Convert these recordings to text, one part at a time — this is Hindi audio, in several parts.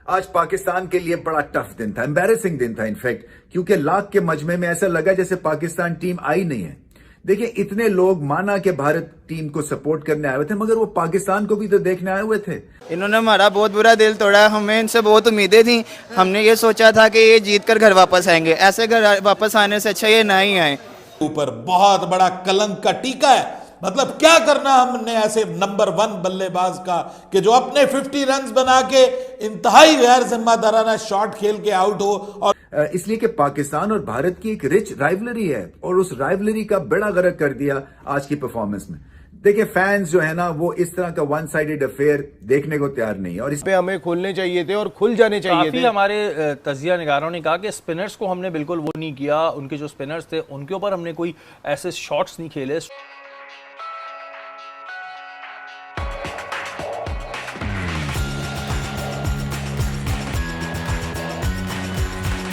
आज पाकिस्तान के लिए बड़ा टफ दिन था, एम्बैरेसिंग दिन था इनफैक्ट, क्योंकि लाख के मजमे में ऐसा लगा जैसे पाकिस्तान टीम आई नहीं है। देखिए, इतने लोग माना कि भारत टीम को सपोर्ट करने आए हुए थे, मगर वो पाकिस्तान को भी तो देखने आए हुए थे। इन्होंने हमारा बहुत बुरा दिल तोड़ा। हमें इनसे बहुत उम्मीदें थी। हमने ये सोचा था कि ये जीत कर घर वापस आएंगे। ऐसे घर वापस आने से अच्छा ये ना ही आए। ऊपर बहुत बड़ा कलंक का टीका है। मतलब क्या करना हमने ऐसे नंबर 1 बल्लेबाज का कि जो अपने 50 रन बना के इंतहाई गैर जिम्मेदाराना शॉट खेल के आउट हो। और इसलिए कि पाकिस्तान और भारत की एक रिच राइवलरी है और उस राइवलरी का बेड़ा गर्क कर दिया आज की परफॉर्मेंस में। देखिए, फैंस जो है ना, वो इस तरह का वन साइडेड अफेयर देखने को तैयार नहीं है और इस पे हमें खुलने चाहिए थे और खुल जाने चाहिए थे। हमारे तजिया निगारों ने कहा कि स्पिनर्स को हमने बिल्कुल वो नहीं किया। उनके जो स्पिनर्स थे उनके ऊपर हमने कोई ऐसे शॉट्स नहीं खेले।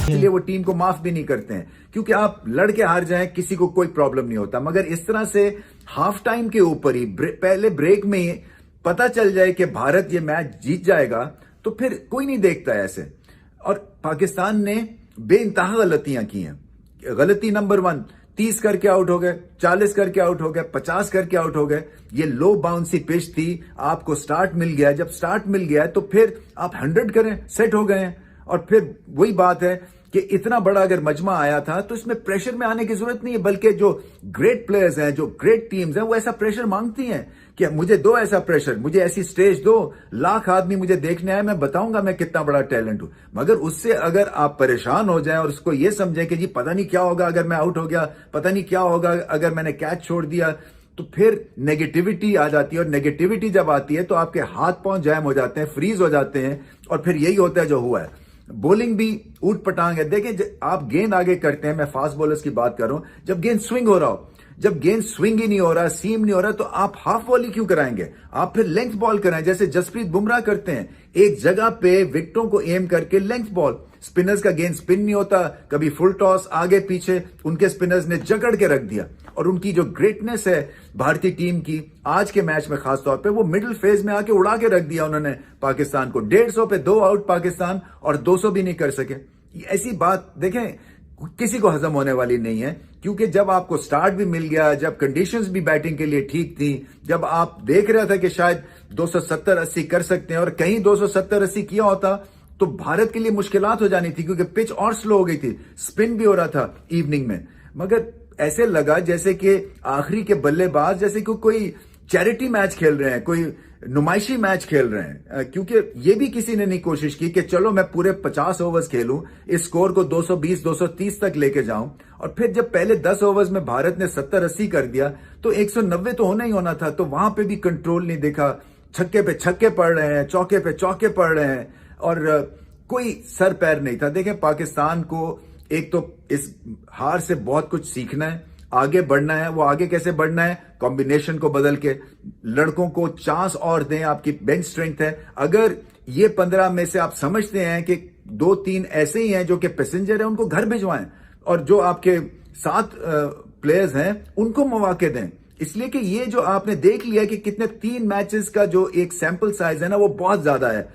इसलिए वो टीम को माफ भी नहीं करते हैं, क्योंकि आप लड़के हार जाएं किसी को कोई प्रॉब्लम नहीं होता, मगर इस तरह से हाफ टाइम के ऊपर ही पहले ब्रेक में ही पता चल जाए कि भारत ये मैच जीत जाएगा तो फिर कोई नहीं देखता है ऐसे। और पाकिस्तान ने बेइंतहा गलतियां की हैं। गलती नंबर 1, 30 करके आउट हो गए, 40 करके आउट हो गए, 50 करके आउट हो गए। ये लो बाउंसी पिच थी, आपको स्टार्ट मिल गया। जब स्टार्ट मिल गया तो फिर आप 100 करें, सेट हो गए हैं। और फिर वही बात है कि इतना बड़ा अगर मजमा आया था तो इसमें प्रेशर में आने की जरूरत नहीं है, बल्कि जो ग्रेट प्लेयर्स हैं, जो ग्रेट टीम्स हैं, वो ऐसा प्रेशर मांगती हैं कि मुझे दो ऐसा प्रेशर, मुझे ऐसी स्टेज दो, लाख आदमी मुझे देखने आए, मैं बताऊंगा मैं कितना बड़ा टैलेंट हूं। मगर उससे अगर आप परेशान हो जाएं और उसको ये समझें कि जी पता नहीं क्या होगा अगर मैं आउट हो गया, पता नहीं क्या होगा अगर मैंने कैच छोड़ दिया, तो फिर नेगेटिविटी आ जाती है। और नेगेटिविटी जब आती है तो आपके हाथ पांव जैम हो जाते हैं, फ्रीज हो जाते हैं, और फिर यही होता है जो हुआ है। बॉलिंग भी ऊट पटांग है। देखिए, आप गेंद आगे करते हैं, मैं फास्ट बॉलर्स की बात कर रहा हूं, जब गेंद स्विंग हो रहा हो, जब गेंद स्विंग ही नहीं हो रहा, सीम नहीं हो रहा, तो आप हाफ वॉली क्यों कराएंगे? आप फिर लेंथ बॉल कराएं, जैसे जसप्रीत बुमराह करते हैं, एक जगह पे विकेटों को एम करके लेंथ बॉल। स्पिनर्स का गेंद स्पिन नहीं होता, कभी फुल टॉस आगे पीछे, उनके स्पिनर्स ने जकड़ के रख दिया। और उनकी जो ग्रेटनेस है भारतीय टीम की आज के मैच में खासतौर पे, वो मिडिल फेज में आके उड़ा के रख दिया उन्होंने पाकिस्तान को। 150 पे 2 आउट पाकिस्तान, और 200 भी नहीं कर सके। ऐसी बात देखें किसी को हजम होने वाली नहीं है, क्योंकि जब आपको स्टार्ट भी मिल गया, जब कंडीशंस भी बैटिंग के लिए ठीक थी, जब आप देख रहे थे कि शायद 270-80 कर सकते हैं, और कहीं 270-80 किया होता तो भारत के लिए मुश्किलात हो जानी थी, क्योंकि पिच और स्लो हो गई थी, स्पिन भी हो रहा था इवनिंग में। मगर ऐसे लगा जैसे कि आखिरी के बल्लेबाज जैसे कि कोई चैरिटी मैच खेल रहे हैं, कोई नुमाइशी मैच खेल रहे हैं, क्योंकि ये भी किसी ने नहीं कोशिश की कि चलो मैं पूरे 50 ओवर्स खेलूं, इस स्कोर को 220-230 तक लेके जाऊं। और फिर जब पहले 10 ओवर्स में भारत ने 70-80 कर दिया तो 190 तो होना ही होना था, तो वहां पे भी कंट्रोल नहीं दिखा। छक्के पे छक्के पड़ रहे हैं, चौके पे चौके पड़ रहे हैं, और कोई सर पैर नहीं था। देखें, पाकिस्तान को एक तो इस हार से बहुत कुछ सीखना है, आगे बढ़ना है। वो आगे कैसे बढ़ना है? कॉम्बिनेशन को बदल के, लड़कों को चांस और दें। आपकी बेंच स्ट्रेंथ है, अगर ये 15 में से आप समझते हैं कि 2-3 ऐसे ही हैं जो कि पैसेंजर हैं, उनको घर भिजवाएं, और जो आपके 7 प्लेयर्स हैं उनको मौके दें। इसलिए कि ये जो आपने देख लिया कि कितने 3 मैचेस का जो एक सैंपल साइज है ना, वो बहुत ज्यादा है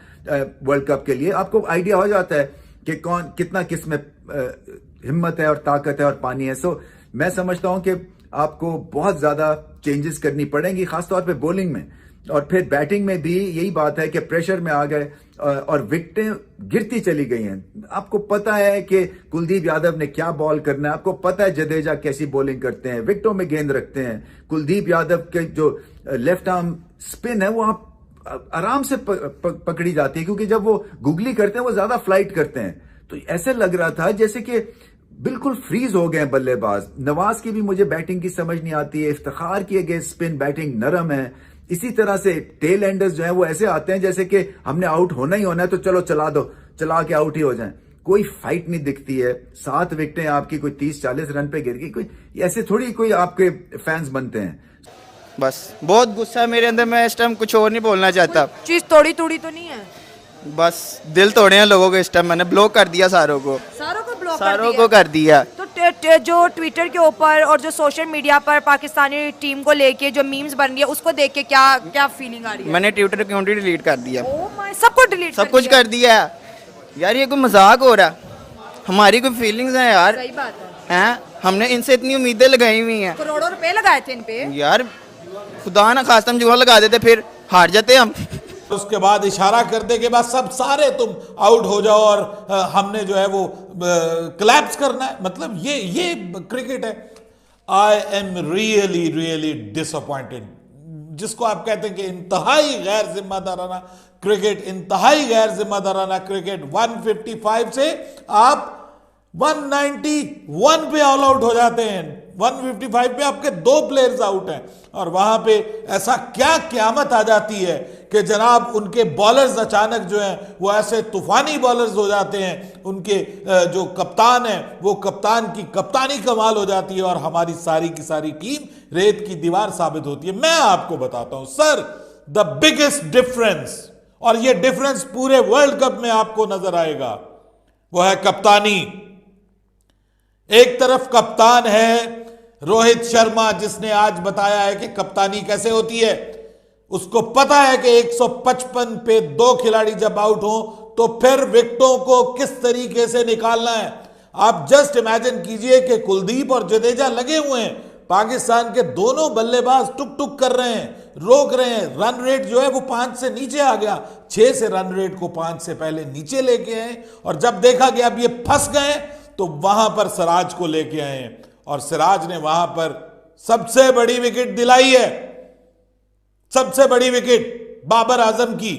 वर्ल्ड कप के लिए। आपको आइडिया हो जाता है कि कौन कितना किस में हिम्मत है और ताकत है और पानी है। सो मैं समझता हूं कि आपको बहुत ज्यादा चेंजेस करनी पड़ेंगी, खासतौर पे बॉलिंग में, और फिर बैटिंग में भी यही बात है कि प्रेशर में आ गए और विकेटें गिरती चली गई हैं। आपको पता है कि कुलदीप यादव ने क्या बॉल करना है, आपको पता है जडेजा कैसी बॉलिंग करते हैं, विकेटों में गेंद रखते हैं। कुलदीप यादव के जो लेफ्ट आर्म स्पिन है वो आप आराम से पकड़ी जाती है, क्योंकि जब वो गुगली करते हैं वो ज्यादा फ्लाइट करते हैं। तो ऐसे लग रहा था जैसे कि बिल्कुल फ्रीज हो गए बल्लेबाज। नवाज की भी मुझे बैटिंग की समझ नहीं आती है, इफ्तिखार की अगेंस्ट स्पिन बैटिंग नरम है। इसी तरह से टेल एंडर्स जो है वो ऐसे आते हैं जैसे कि हमने आउट होना ही होना है तो चलो चला दो, चला के आउट ही हो जाए। कोई फाइट नहीं दिखती है। 7 विकेटें आपकी कोई 30-40 रन पे गिर गई, कोई ऐसे थोड़ी कोई आपके फैंस बनते हैं। बस बहुत गुस्सा है मेरे अंदर। मैं इस टाइम कुछ और नहीं बोलना चाहता। चीज तोड़ी तो नहीं है, बस दिल तोड़े हैं लोगों के। इस टाइम मैंने ब्लॉक कर दिया सारों को कर दिया। तो जो ट्विटर के ऊपर और जो सोशल मीडिया पर पाकिस्तानी टीम को लेके जो मीम्स बन रही है, उसको देख के क्या फीलिंग आ रही है? मैंने ट्विटर अकाउंट ही डिलीट कर दिया। ओह माय, सब कुछ डिलीट सब कुछ कर दिया। यार ये कोई मजाक हो रहा है, हमारी कोई फीलिंग्स हैं यार, सही बात है। हैं हमने इनसे इतनी उम्मीदें लगाई हुई हैं करोड़ों रुपए लगाए थे इन पे। यार, खुदा ना खास्ता हम जुआ लगा देते फिर हार जाते हम। उसके बाद इशारा करने के बाद सब सारे तुम आउट हो जाओ और हमने जो है वो क्लैप्स करना है, मतलब ये क्रिकेट है। I am really really disappointed, जिसको आप कहते हैं कि इंतहाई गैर जिम्मेदाराना क्रिकेट, इंतहाई गैर जिम्मेदाराना क्रिकेट। 155 से आप 191 पे ऑल आउट हो जाते हैं, 155 पे आपके 2 प्लेयर्स आउट हैं, और वहां पे ऐसा क्या क़यामत आ जाती है कि जनाब उनके बॉलर्स अचानक जो हैं वो ऐसे तूफानी बॉलर्स हो जाते हैं, उनके जो कप्तान है वो कप्तान की कप्तानी कमाल हो जाती है, और हमारी सारी की सारी टीम रेत की दीवार साबित होती है। मैं आपको बताता हूं सर, द बिगेस्ट डिफरेंस, और ये डिफरेंस पूरे वर्ल्ड कप में आपको नजर आएगा, वो है कप्तानी। एक तरफ कप्तान है रोहित शर्मा, जिसने आज बताया है कि कप्तानी कैसे होती है। उसको पता है कि 155 पे 2 खिलाड़ी जब आउट हो तो फिर विकेटों को किस तरीके से निकालना है। आप जस्ट इमेजिन कीजिए कि कुलदीप और जडेजा लगे हुए हैं, पाकिस्तान के दोनों बल्लेबाज टुक टुक कर रहे हैं, रोक रहे हैं, रन रेट जो है वो 5 से नीचे आ गया, 6 से रन रेट को 5 से पहले नीचे लेके आए, और जब देखा गया अब ये फंस गए तो वहां पर सिराज को लेके आए, और सिराज ने वहां पर सबसे बड़ी विकेट दिलाई है, सबसे बड़ी विकेट बाबर आजम की,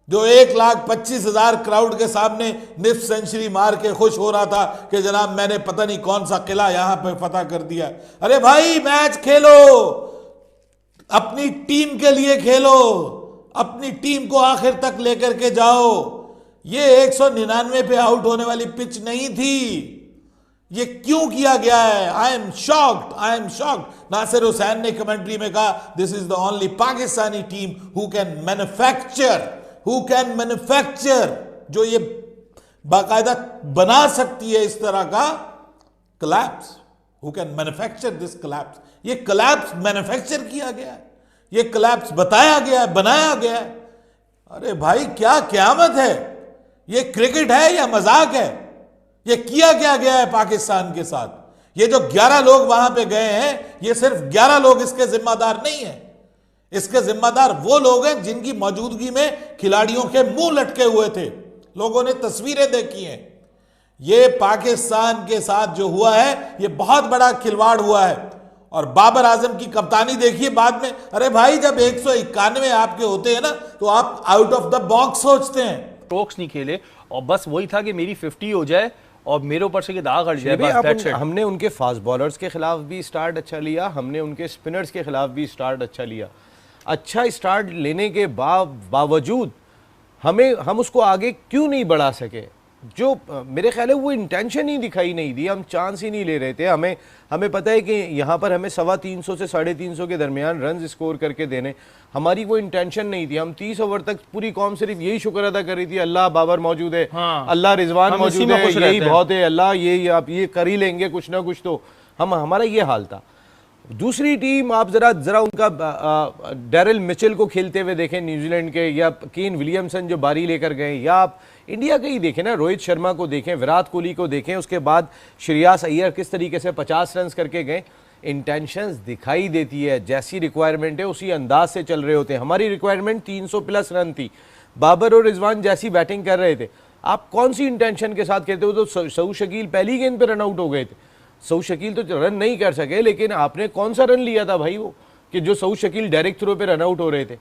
जो 1,25,000 क्राउड के सामने निफ्ट सेंचुरी मार के खुश हो रहा था कि जनाब मैंने पता नहीं कौन सा किला यहां पे फतह कर दिया। अरे भाई मैच खेलो, अपनी टीम के लिए खेलो, अपनी टीम को आखिर तक लेकर के जाओ। ये 199 पे आउट होने वाली पिच नहीं थी, ये क्यों किया गया है? I am shocked, I am shocked. Nasser Hussain ने कमेंट्री में कहा this is the only Pakistani team who can manufacture, जो ये बाकायदा बना सकती है इस तरह का collapse, who can manufacture this collapse। ये collapse मैन्युफैक्चर किया गया है, ये collapse बताया गया है, बनाया गया है। अरे भाई क्या क़यामत है, ये क्रिकेट है या मजाक है? ये किया क्या गया है पाकिस्तान के साथ? ये जो 11 लोग वहां पे गए हैं, ये सिर्फ 11 लोग इसके जिम्मेदार नहीं है, इसके जिम्मेदार वो लोग हैं जिनकी मौजूदगी में खिलाड़ियों के मुंह लटके हुए थे, लोगों ने तस्वीरें देखी हैं। ये पाकिस्तान के साथ जो हुआ है ये बहुत बड़ा खिलवाड़ हुआ है, और बाबर आजम की कप्तानी देखिए बाद में। अरे भाई जब 191 आपके होते हैं ना तो आप आउट ऑफ द बॉक्स सोचते हैं। स्ट्रोक्स नहीं खेले, और बस वही था कि मेरी 50 हो जाए और मेरे ऊपर से कि दाग हट जाए, बस that's it। हमने उनके फास्ट बॉलर्स के खिलाफ भी स्टार्ट अच्छा लिया, हमने उनके स्पिनर्स के खिलाफ भी स्टार्ट अच्छा लिया। अच्छा स्टार्ट लेने के बावजूद हम उसको आगे क्यों नहीं बढ़ा सके? जो मेरे ख्याल है वो इंटेंशन ही दिखाई नहीं दी, हम चांस ही नहीं ले रहे थे। हमें पता है कि यहाँ पर हमें 325 से 350 के दरमियान रन स्कोर करके देने, हमारी वो इंटेंशन नहीं थी। हम 30 ओवर तक पूरी कौम सिर्फ यही शुक्र अदा कर रही थी, अल्लाह बाबर मौजूद है, हाँ, अल्लाह रिजवान मौजूद है, यही बहुत है, अल्लाह ये आप ये कर ही लेंगे कुछ ना कुछ। तो हमारा ये हाल था। दूसरी टीम आप जरा उनका डैरिल मिचेल को खेलते हुए देखें न्यूजीलैंड के, या केन विलियमसन जो बारी लेकर गए, या आप इंडिया के ही देखें ना, रोहित शर्मा को देखें, विराट कोहली को देखें, उसके बाद श्रेयस अय्यर किस तरीके से 50 रन करके गए। इंटेंशंस दिखाई देती है, जैसी रिक्वायरमेंट है उसी अंदाज से चल रहे होते हैं। हमारी रिक्वायरमेंट 300 प्लस रन थी, बाबर और रिजवान जैसी बैटिंग कर रहे थे, आप कौन सी इंटेंशन के साथ खेलते हो? तो सऊद शकील पहली गेंद पे रन आउट हो गए थे, सऊद शकील तो रन नहीं कर सके, लेकिन आपने कौन सा रन लिया था भाई वो, कि जो सऊद शकील डायरेक्ट थ्रो पे रन आउट हो रहे थे?